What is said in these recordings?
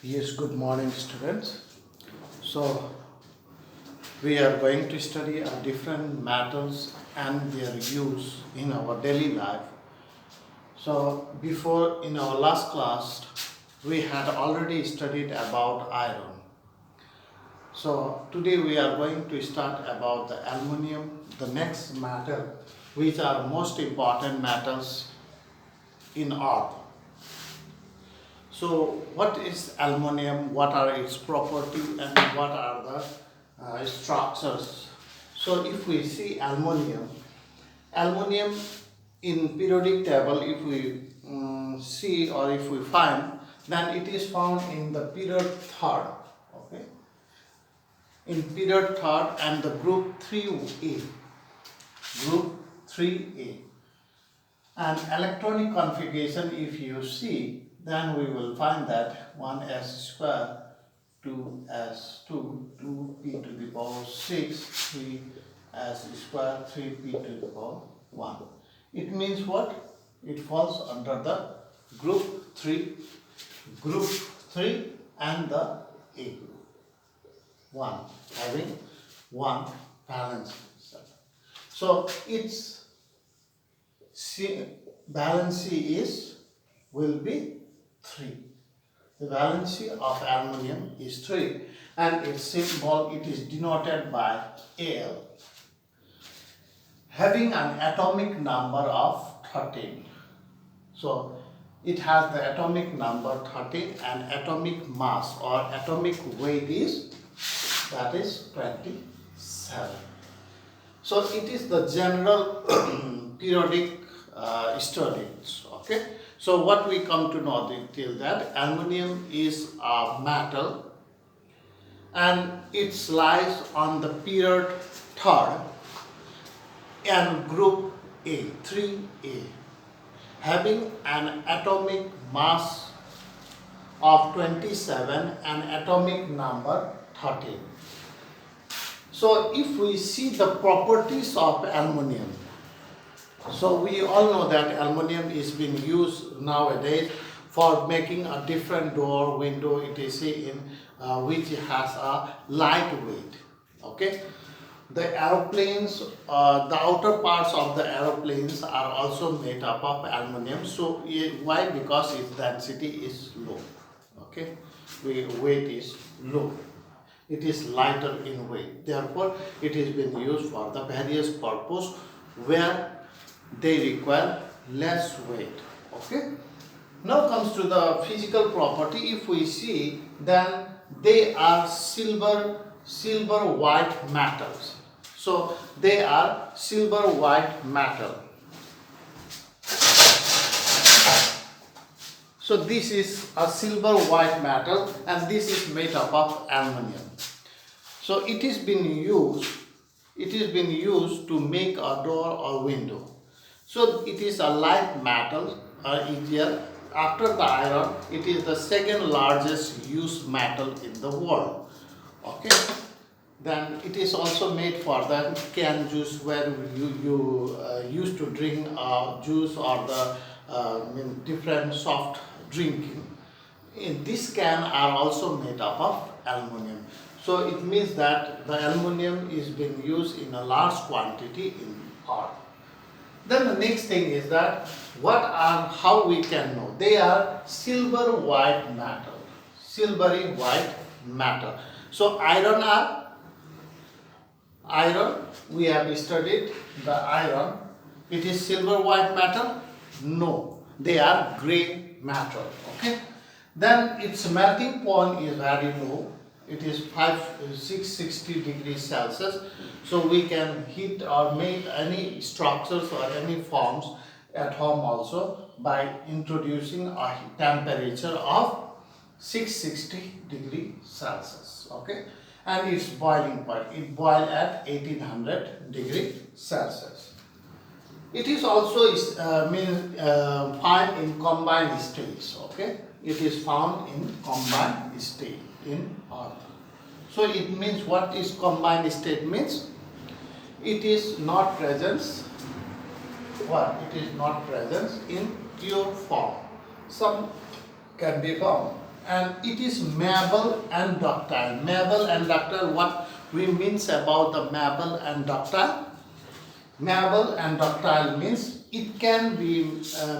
Yes, good morning, students. So, we are going to study different metals and their use in our daily life. So, before in our last class, we had already studied about iron. So, today we are going to start about the aluminium, the next metal, which are most important metals in earth. So, what is aluminium? What are its properties and what are the structures? So, if we see aluminium in periodic table, if we see or if we find, then it is found in the period third. Okay, in period third and the group 3A. Group 3A. And electronic configuration, if you see, then we will find that 1s square, 2s2, 2p to the power 6, 3s square, 3p to the power 1. It means what? It falls under the group 3 and the A group. 1, having 1 valence. So its valency will be 3. The valency of aluminium is 3 and its symbol, it is denoted by Al, having an atomic number of 13. So it has the atomic number 13 and atomic mass or atomic weight is 27. So it is the general periodic studies. Okay. So what we come to know till that aluminium is a metal and it lies on the period third and group A, 3A, having an atomic mass of 27 and atomic number 13. So if we see the properties of aluminium, so we all know that aluminium is being used nowadays for making a different door, window, etc. in which has a light weight. Okay, the aeroplanes, the outer parts of the aeroplanes are also made up of aluminium. So why? Because its density is low. Okay, weight is low. It is lighter in weight. Therefore, it is being used for the various purpose where they require less weight. Okay. Now comes to the physical property. If we see, then they are silver white metals. So they are silver white metal. So this is a silver white metal and this is made up of aluminium. So it is being used to make a door or window. So it is a light metal, easier. After the iron, it is the second largest used metal in the world. Okay. Then it is also made for the canned juice where you used to drink juice or the different soft drinking. In this can are also made up of aluminium. So it means that the aluminium is being used in a large quantity in earth. Then the next thing is that how we can know? They are silver white metal. Silvery white metal. So iron, we have studied the iron. It is silver white metal? No. They are grey metal. Okay. Then its melting point is very low. It is 660 degrees Celsius. So we can heat or make any structures or any forms at home also by introducing a temperature of 660 degrees Celsius. Okay. And its boiling point, it boils at 1800 degrees Celsius. It is also found in combined states. Okay. It is found in combined state in earth. So it means, what is combined state means? It is not present. What? It is not present in pure form. Some can be found and it is malleable and ductile. Malleable and ductile, what we means about the malleable and ductile? Malleable and ductile means it can be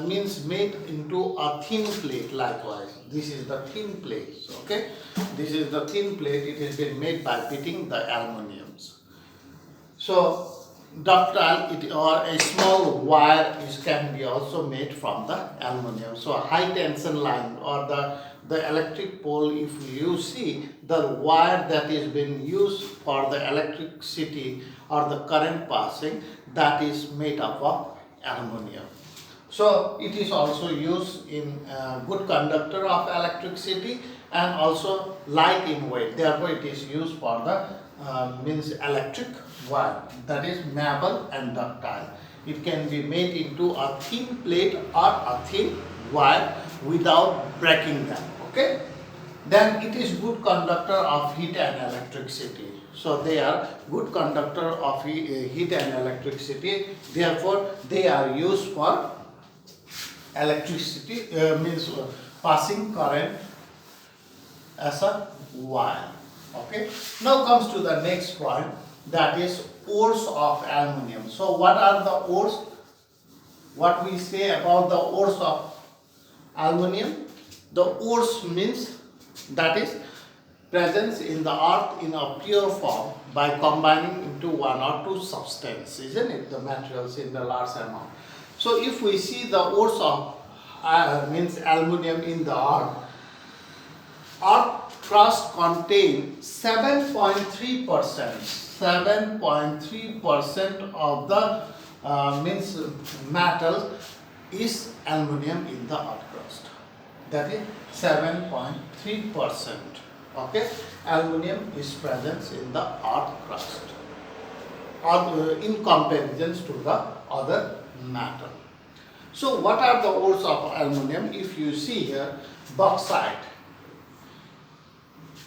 means made into a thin plate. Likewise, this is the thin plate. Okay, this is the thin plate. It has been made by beating the aluminiums. So ductile, or a small wire can be also made from the aluminium. So a high tension line or the electric pole, if you see the wire that is being used for the electricity or the current passing, that is made up of aluminium. So it is also used in good conductor of electricity and also light in weight. Therefore, it is used for the means electric wire, that is malleable and ductile. It can be made into a thin plate or a thin wire without breaking them. Okay. Then it is good conductor of heat and electricity. So they are good conductor of heat and electricity. Therefore, they are used for electricity, means passing current as a wire. Okay. Now comes to the next point, that is ores of aluminium. So what are the ores? What we say about the ores of aluminium? The ores means that is presence in the earth in a pure form by combining into one or two substances, isn't it? The materials in the large amount. So if we see the ores of means aluminium in the earth crust contain 7.3%. 7.3% of the means metal is aluminium in the earth crust. That is 7.3%. Okay, aluminium is present in the earth crust, or in comparison to the other metal. So what are the ores of aluminium? If you see here, bauxite.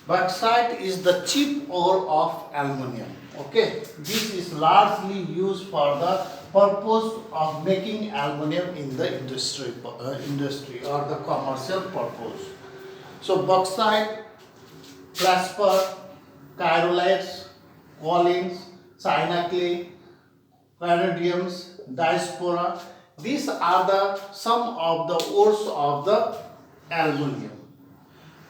Bauxite is the cheap ore of aluminium. Okay, this is largely used for the purpose of making aluminium in the industry or the commercial purpose. So bauxite, phosphor, kyrolite, collins, china clay, vanadiums, diaspora. These are the some of the ores of the aluminium.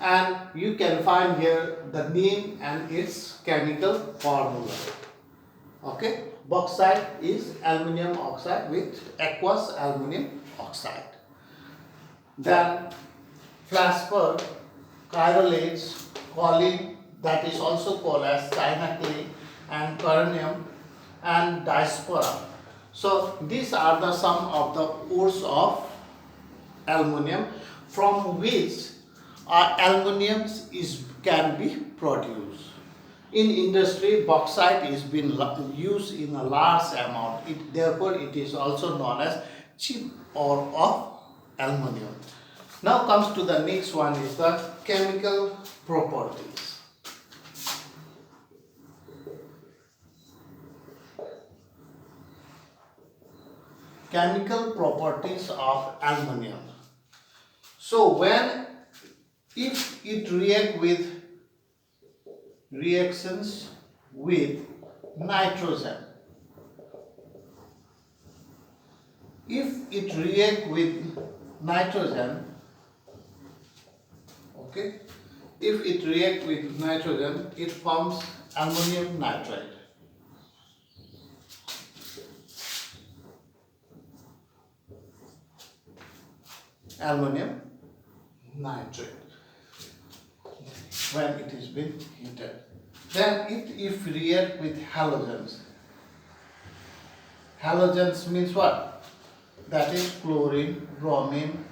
And you can find here the name and its chemical formula. Okay, bauxite is aluminium oxide with aqueous aluminium oxide. Then phosphor, kyrolates, collin, that is also called as china clay, and coronium and diaspora. So these are the some of the ores of aluminium from which aluminium can be produced. In industry, bauxite is being used in a large amount. Therefore, it is also known as cheap ore of aluminium. Now comes to the next one, is the chemical properties. Chemical properties of aluminium. So if it reactions with nitrogen, if it react with nitrogen, okay, if it react with nitrogen, it forms ammonium nitrate. Ammonium nitrate when it is been heated. Then if react with halogens. Halogens means what? That is chlorine, bromine,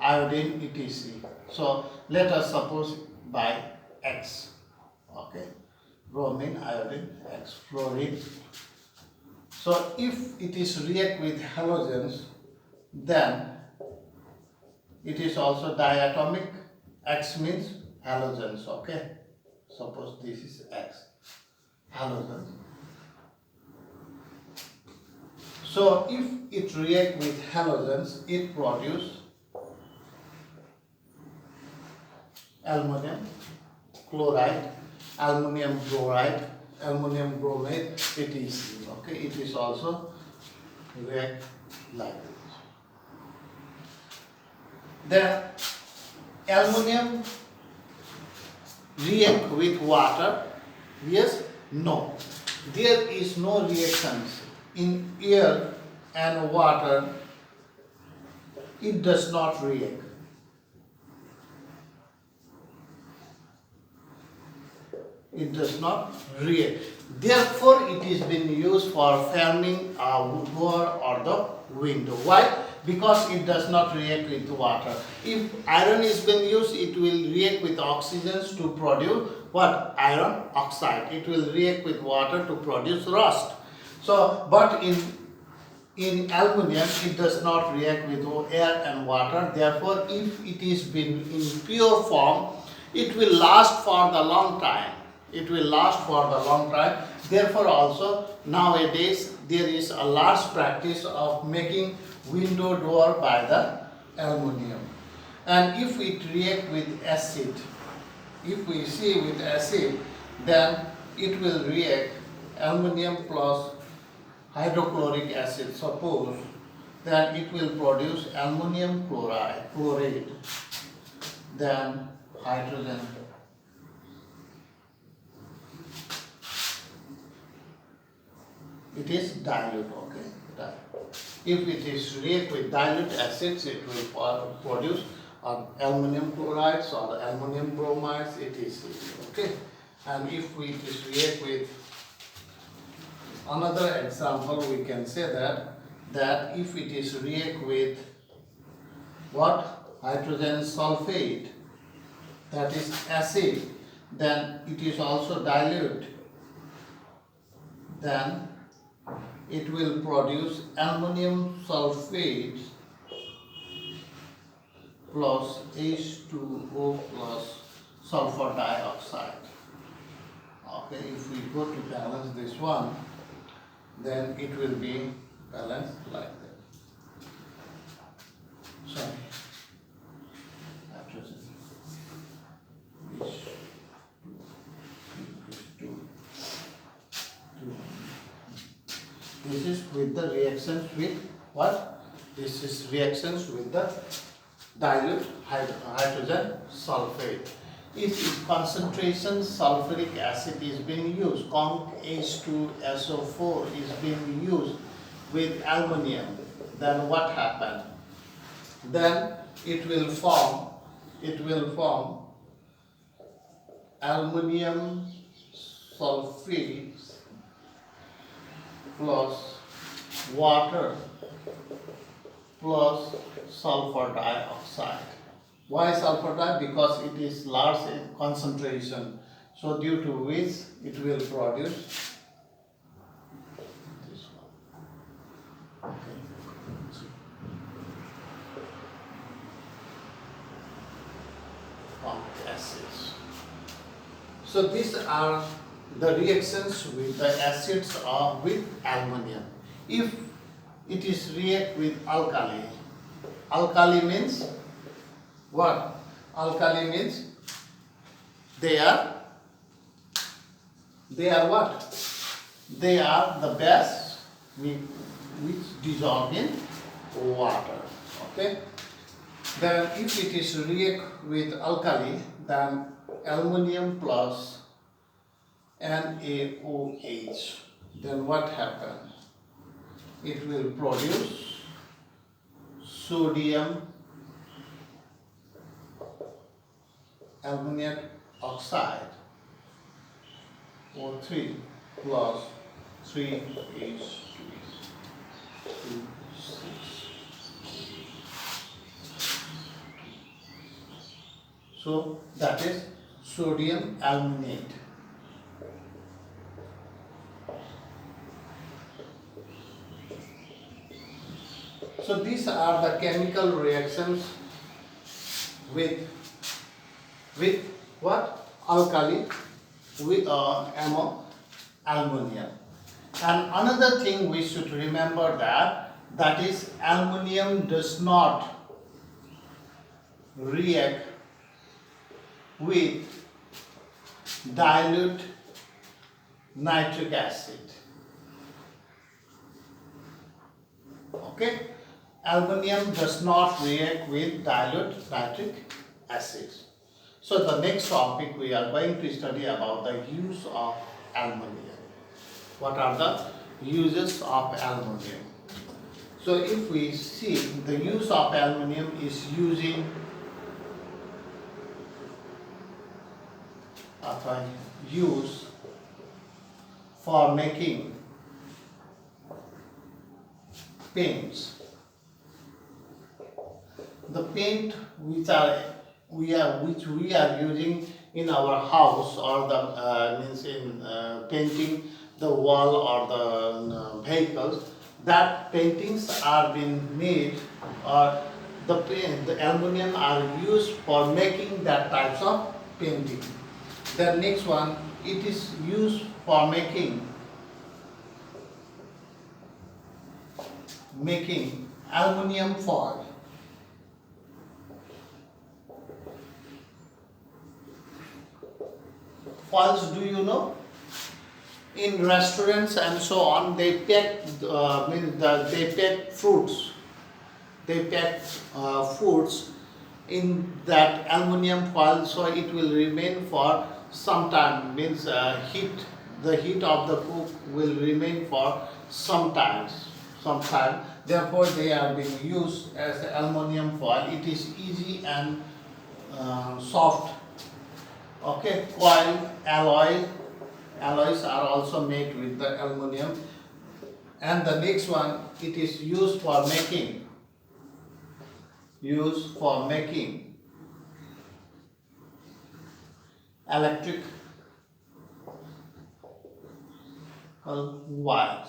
iodine, etc. So let us suppose by X. Okay, bromine, iodine, X, fluorine. So if it is react with halogens, then it is also diatomic. X means halogens. Okay, suppose this is X, halogens. So if it react with halogens, it produce aluminum chloride, aluminum bromide, aluminum bromide, etc. Okay, it is also react like this. Then aluminum react with water? Yes, no. There is no reactions in air and water. It does not react. It does not react. Therefore, it is been used for framing a door or the window. Why? Because it does not react with water. If iron is being used, it will react with oxygens to produce what? Iron oxide. It will react with water to produce rust. So, but in aluminum, it does not react with air and water. Therefore, if it is been in pure form, it will last for the long time. It will last for the long time. Therefore, also nowadays there is a large practice of making window door by the aluminum. And if it react with acid, if we see with acid, then it will react aluminum plus hydrochloric acid, suppose, then it will produce aluminum chloride, then hydrogen. It is dilute, okay? Dilute. If it is react with dilute acids, it will produce aluminum chlorides or aluminum bromides, it is okay? And if it is react with another example, we can say that if it is react with what? Hydrogen sulfate, that is acid, then it is also dilute, then it will produce aluminum sulfate plus H2O plus sulfur dioxide. Okay, if we go to balance this one, then it will be balanced like that. Sorry. This is with the reactions with what? This is reactions with the dilute hydrogen sulfate. If concentration sulfuric acid is being used, conc H2SO4 is being used with aluminum, then what happens? Then it will form aluminum sulfate plus water plus sulfur dioxide. Why sulfur dioxide? Because it is large in concentration. So due to which it will produce this one. Okay. Acids. So these are the reactions with the acids or with aluminum. If it is react with alkali, alkali means what? Alkali means they are what? They are the base which dissolve in water. Okay. Then if it is react with alkali, then aluminum plus NaOH, then what happens? It will produce sodium aluminum oxide O3 plus 3H2. So that is sodium aluminate. So these are the chemical reactions with what? Alkali with aluminum. And another thing we should remember that is aluminum does not react with dilute nitric acid. Okay, aluminium does not react with dilute nitric acid. So the next topic we are going to study about the use of aluminium. What are the uses of aluminium? So if we see, the use of aluminium is used for making paints. The paint which we are using in our house, or the means in painting the wall or the vehicles, that paintings are being made, or the aluminium are used for making that types of painting. The next one, it is used for making aluminium foil. Foils, do you know? In restaurants and so on, they pack fruits. They pack foods in that aluminium foil, so it will remain for some time. Means the heat of the cook will remain for some time. Therefore, they are being used as aluminium foil. It is easy and soft. Okay, coil, alloys are also made with the aluminium. And the next one, it is used for making electric wires.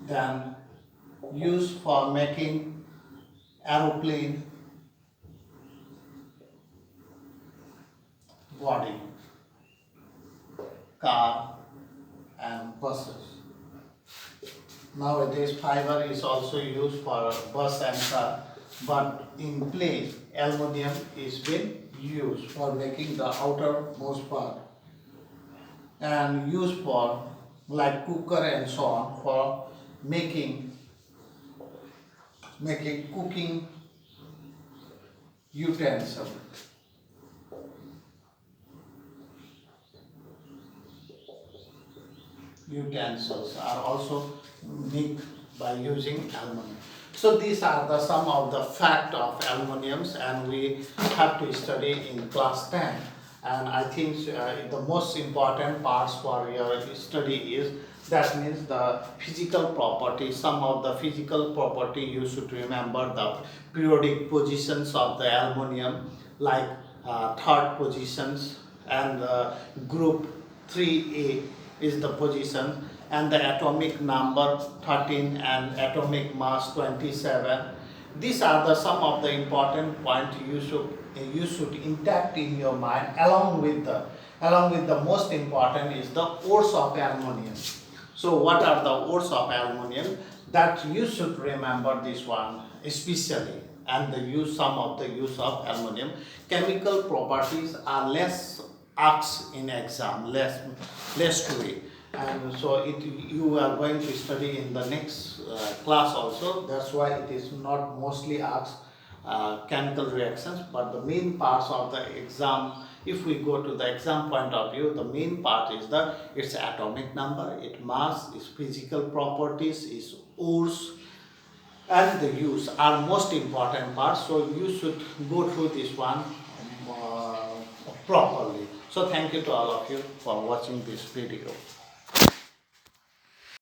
Then used for making aeroplane body, car and buses. Nowadays fiber is also used for bus and car, but in place aluminium is being used for making the outermost part, and used for like cooker and so on, for making cooking utensils. Utensils are also made by using aluminium. So these are some of the fact of aluminiums, and we have to study in class 10. And I think the most important parts for your study is, that means the physical property. Some of the physical property you should remember: the periodic positions of the aluminium, like third positions, and group 3A is the position, and the atomic number 13 and atomic mass 27. These are some of the important points you should intact in your mind. Along with the most important is the ores of aluminium. So what are the ores of aluminium? That you should remember this one especially, and some of the use of aluminium. Chemical properties are less asked in exam, less to it. And so you are going to study in the next class also. That's why it is not mostly asked chemical reactions, but the main parts of the exam, if we go to the exam point of view, the main part is its atomic number, its mass, its physical properties, its ores, and the use are most important parts. So you should go through this one properly. So thank you to all of you for watching this video.